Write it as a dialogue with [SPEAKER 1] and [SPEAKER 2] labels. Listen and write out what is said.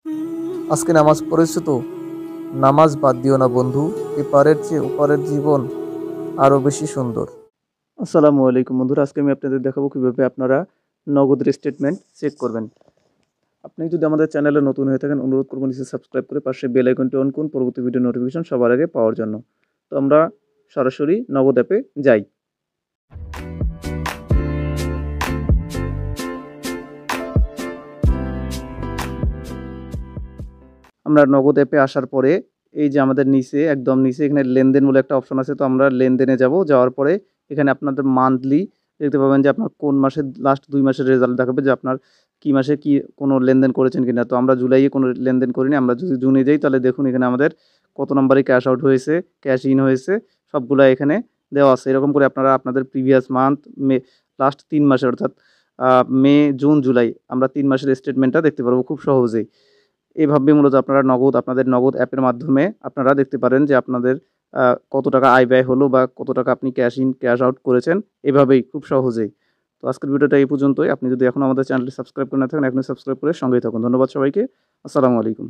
[SPEAKER 1] আজকে নামাজ পড়েছো তো? নামাজ বাদ দিও না বন্ধু, এপারের চেয়ে ওপারের জীবন আরো বেশি সুন্দর। আসসালামু আলাইকুম বন্ধুরা, আজকে আমি আপনাদের দেখাবো কিভাবে আপনারা নগদের স্টেটমেন্ট চেক করবেন। আপনি যদি আমাদের চ্যানেলে নতুন হয়ে থাকেন, অনুরোধ করবো নিচে সাবস্ক্রাইব করে পাশে বেল আইকনটি অন করুন পরবর্তী ভিডিও নোটিফিকেশন সবার আগে পাওয়ার জন্য। তো আমরা সরাসরি নগদ অ্যাপে যাই। আমরা নগদ অ্যাপে আসার পরে এই যে আমাদের নিচে একদম নিচে এখানে লেনদেন বলে একটা অপশন আছে। তো আমরা লেনদেনে যাব। যাওয়ার পরে এখানে আপনাদের মান্থলি দেখতে পাবেন যে আপনার কোন মাসের লাস্ট ২ মাসের রেজাল্ট দেখাবে যে আপনার কি মাসে কি কোনো লেনদেন করেছেন কিনা। তো আমরা জুলাইয়ে কোনো লেনদেন করিনি। আমরা যদি জুনে যাই তাহলে দেখুন এখানে আমাদের কত নম্বরে ক্যাশ আউট হয়েছে, ক্যাশ ইন হয়েছে, সবগুলা এখানে দেওয়া আছে। এরকম করে আপনারা আপনাদের প্রিভিয়াস মান্থ মে লাস্ট ৩ মাসের অর্থাৎ মে, জুন, জুলাই আমরা ৩ মাসের স্টেটমেন্টটা দেখতে পারবো খুব সহজেই। এভাবে মূলত আপনারা আপনাদের নগদ অ্যাপের মাধ্যমে আপনারা দেখতে পারেন যে আপনাদের কত টাকা আয় ব্যয় হলো বা কত টাকা আপনি ক্যাশ ইন ক্যাশ আউট করেছেন, এভাবেই খুব সহজেই। তো আজকের ভিডিওটা এই পর্যন্তই। আপনি যদি এখনও আমাদের চ্যানেলটি সাবস্ক্রাইব করে না থাকেন, এখনই সাবস্ক্রাইব করে সঙ্গেই থাকুন। ধন্যবাদ সবাইকে। আসসালামু আলাইকুম।